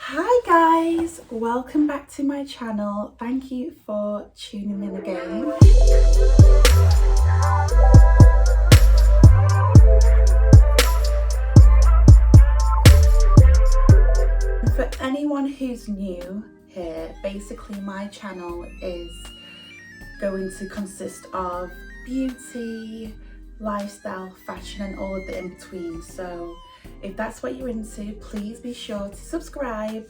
Hi guys, welcome back to my channel. Thank you for tuning in again. For anyone who's new here, basically my channel is going to consist of beauty, lifestyle, fashion and all of the in-between. So if that's what you're into, please be sure to subscribe,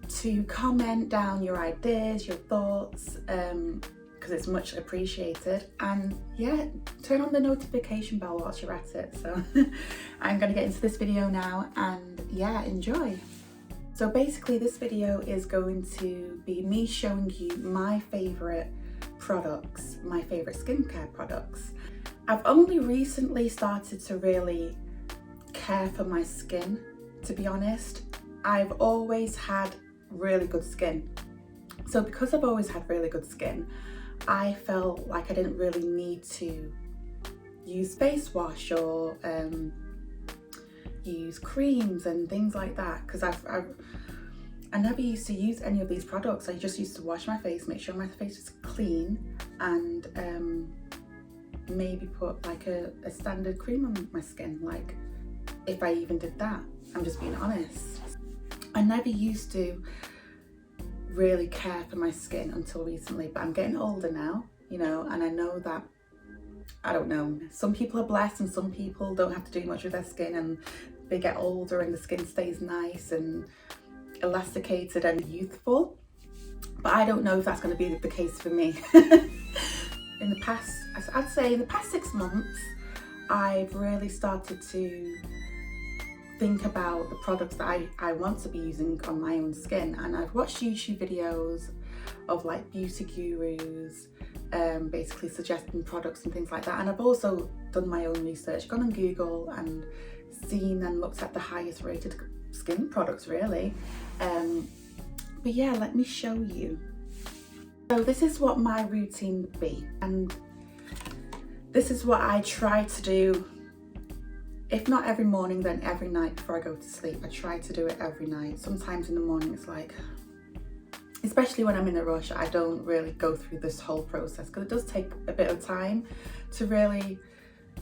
to comment down your ideas, your thoughts, because it's much appreciated. And yeah, turn on the notification bell whilst you're at it. So I'm going to get into this video now and yeah, enjoy. So basically this video is going to be me showing you my favourite products, my favourite skincare products. I've only recently started to really care for my skin, to be honest. I've always had really good skin. So because I've always had really good skin, I felt like I didn't really need to use face wash or use creams and things like that, because I never used to use any of these products. I just used to wash my face, make sure my face was clean, and maybe put like a standard cream on my skin, like if I even did that. I'm just being honest. I never used to really care for my skin until recently, but I'm getting older now, you know, and I know that, I don't know, some people are blessed and some people don't have to do much with their skin and they get older and the skin stays nice and elasticated and youthful. But I don't know if that's going to be the case for me. In the past, I'd say in the past 6 months, I've really started to think about the products that I want to be using on my own skin, and I've watched YouTube videos of like beauty gurus, basically suggesting products and things like that, and I've also done my own research, gone on Google and seen and looked at the highest rated skin products really. But yeah, let me show you. So this is what my routine would be, and this is what I try to do, if not every morning, then every night before I go to sleep. I try to do it every night. Sometimes in the morning it's like, especially when I'm in a rush, I don't really go through this whole process because it does take a bit of time to really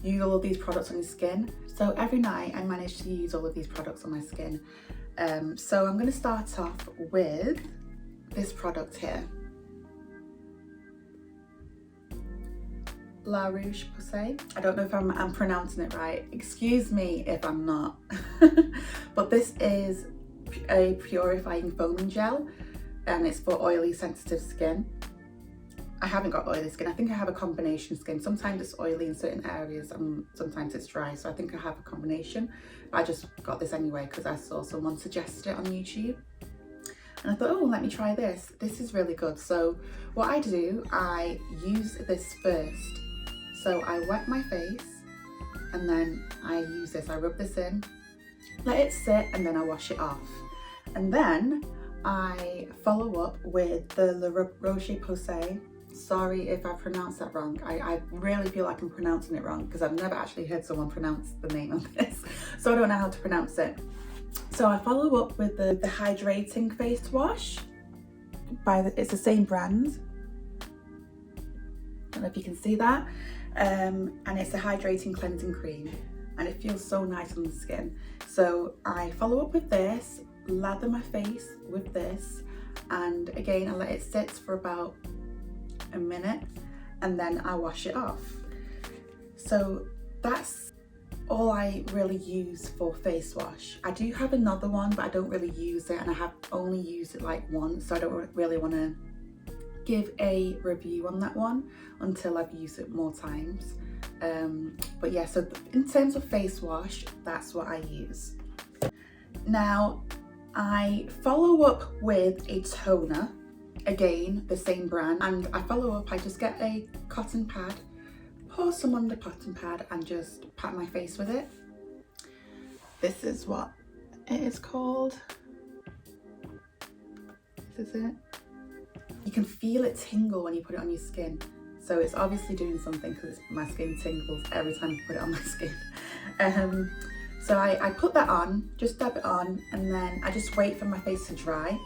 use all of these products on your skin. So every night I manage to use all of these products on my skin. So I'm going to start off with this product here. Roche-Posay. I don't know if I'm pronouncing it right. Excuse me if I'm not. But this is a purifying foaming gel and it's for oily sensitive skin. I haven't got oily skin. I think I have a combination skin. Sometimes it's oily in certain areas and sometimes it's dry. So I think I have a combination. But I just got this anyway because I saw someone suggest it on YouTube. And I thought, oh, let me try this. This is really good. So what I do, I use this first. So I wet my face and then I use this, I rub this in, let it sit, and then I wash it off. And then I follow up with the Roche-Posay. Sorry if I pronounced that wrong. I really feel like I'm pronouncing it wrong because I've never actually heard someone pronounce the name of this. So I don't know how to pronounce it. So I follow up with the Hydrating face wash. It's the same brand. Don't know if you can see that. And it's a hydrating cleansing cream and it feels so nice on the skin. So I follow up with this, lather my face with this, and again I let it sit for about a minute and then I wash it off. So that's all I really use for face wash. I do have another one but I don't really use it, and I have only used it like once, so I don't really want to give a review on that one until I've used it more times. But yeah, so in terms of face wash, that's what I use. Now I follow up with a toner, again the same brand, and I follow up, I just get a cotton pad, pour some on the cotton pad and just pat my face with it. This is what it is called. This is it. You can feel it tingle when you put it on your skin. So it's obviously doing something because my skin tingles every time I put it on my skin. So I put that on, just dab it on, and then I just wait for my face to dry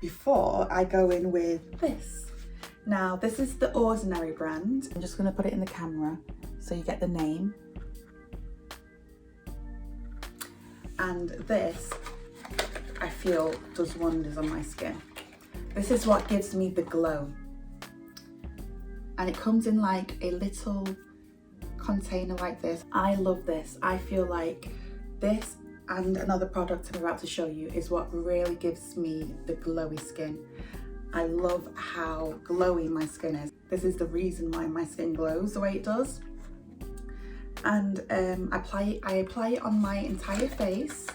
before I go in with this. Now this is the Ordinary brand. I'm just gonna put it in the camera so you get the name. And this, I feel, does wonders on my skin. This is what gives me the glow. And it comes in like a little container like this. I love this. I feel like this and another product I'm about to show you is what really gives me the glowy skin. I love how glowy my skin is. This is the reason why my skin glows the way it does. And I apply it on my entire face.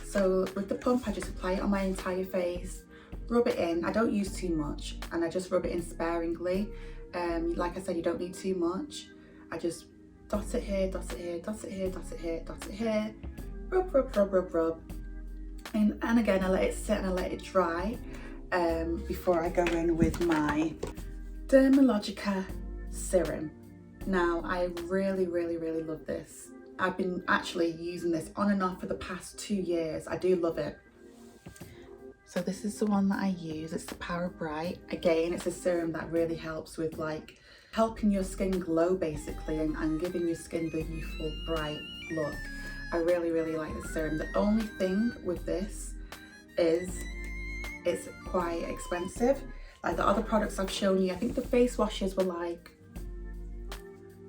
So with the pump, I just apply it on my entire face, rub it in. I don't use too much, and I just rub it in sparingly. Like I said, you don't need too much. I just dot it here, dot it here, dot it here, dot it here, dot it here, rub, rub, rub, rub, rub. And again, I let it sit and I let it dry before I go in with my Dermalogica Serum. Now, I really, really, really love this. I've been actually using this on and off for the past 2 years. I do love it. So this is the one that I use. It's the Power Bright. Again, it's a serum that really helps with like helping your skin glow basically, and giving your skin the youthful, bright look. I really, really like this serum. The only thing with this is it's quite expensive. Like the other products I've shown you, I think the face washes were like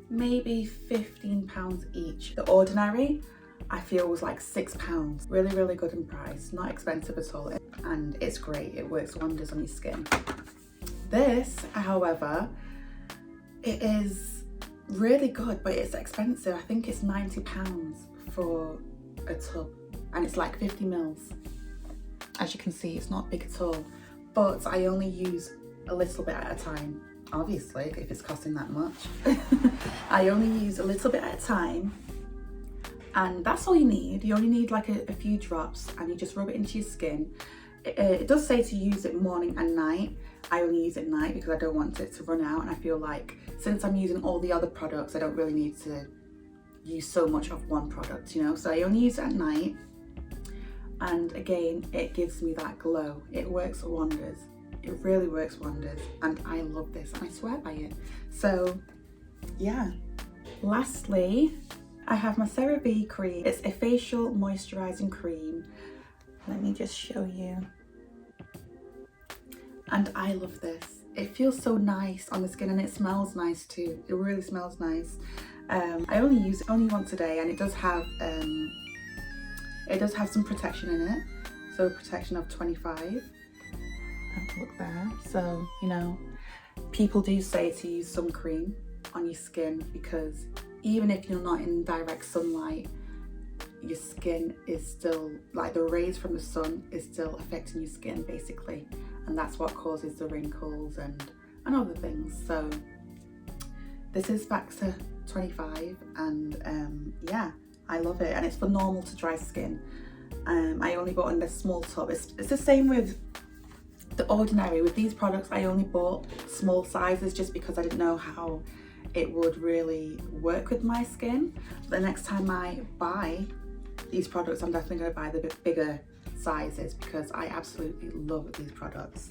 maybe £15 each. The Ordinary, I feel, was like £6. Really, really good in price, not expensive at all, and it's great. It works wonders on your skin. This, however, it is really good, but it's expensive. I think it's £90 for a tub, and it's like 50 mils. As you can see, it's not big at all, but I only use a little bit at a time. Obviously, if it's costing that much. I only use a little bit at a time, and that's all you need. You only need like a few drops, and you just rub it into your skin. It does say to use it morning and night. I only use it at night because I don't want it to run out, and I feel like since I'm using all the other products, I don't really need to use so much of one product, you know? So I only use it at night, and again, it gives me that glow. It works wonders. It really works wonders, and I love this, and I swear by it. So yeah. Lastly, I have my CeraVe cream. It's a facial moisturising cream. Let me just show you. And I love this. It feels so nice on the skin, and it smells nice too. It really smells nice. I only use it only once a day, and it does have some protection in it. So protection of 25. Look there. So, you know, people do say to use sun cream on your skin, because even if you're not in direct sunlight, your skin is still, like, the rays from the sun is still affecting your skin basically, and that's what causes the wrinkles and other things. So this is factor 25, and yeah, I love it, and it's for normal to dry skin. I only bought in this small tub. It's the same with the Ordinary. With these products, I only bought small sizes just because I didn't know how it would really work with my skin. The next time I buy these products, I'm definitely going to buy the bigger sizes because I absolutely love these products.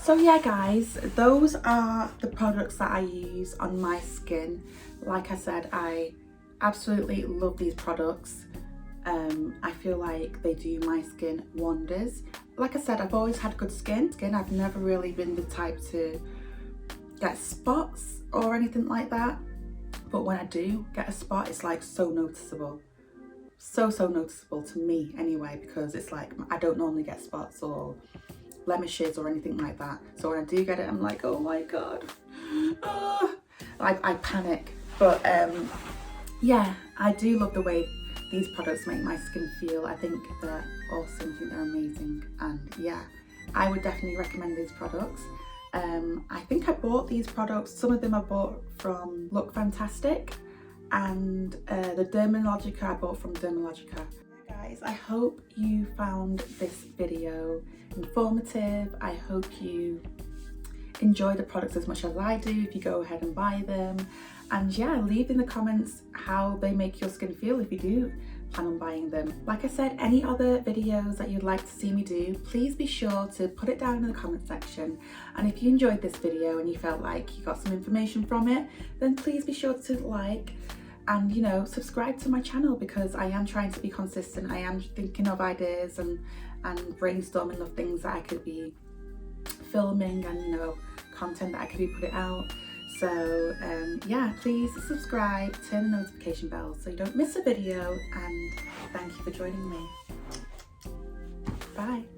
So yeah guys, those are the products that I use on my skin. Like I said, I absolutely love these products. I feel like they do my skin wonders. Like I said, I've always had good skin. I've never really been the type to get spots or anything like that. But when I do get a spot, it's like so noticeable. So noticeable to me anyway, because it's like I don't normally get spots or blemishes or anything like that. So when I do get it, I'm like, oh my God. I panic. But yeah, I do love the way these products make my skin feel. I think they're awesome. I think they're amazing. And yeah, I would definitely recommend these products. I think I bought these products, some of them I bought from Look Fantastic, and the Dermalogica I bought from Dermalogica. Guys, I hope you found this video informative. I hope you enjoy the products as much as I do if you go ahead and buy them. And yeah, leave in the comments how they make your skin feel if you do plan on buying them. Like I said, any other videos that you'd like to see me do, please be sure to put it down in the comment section. And if you enjoyed this video and you felt like you got some information from it, then please be sure to like and, you know, subscribe to my channel, because I am trying to be consistent. I am thinking of ideas and brainstorming of things that I could be filming, and, you know, content that I could be putting out. So yeah, please subscribe, turn the notification bell so you don't miss a video, and thank you for joining me. Bye.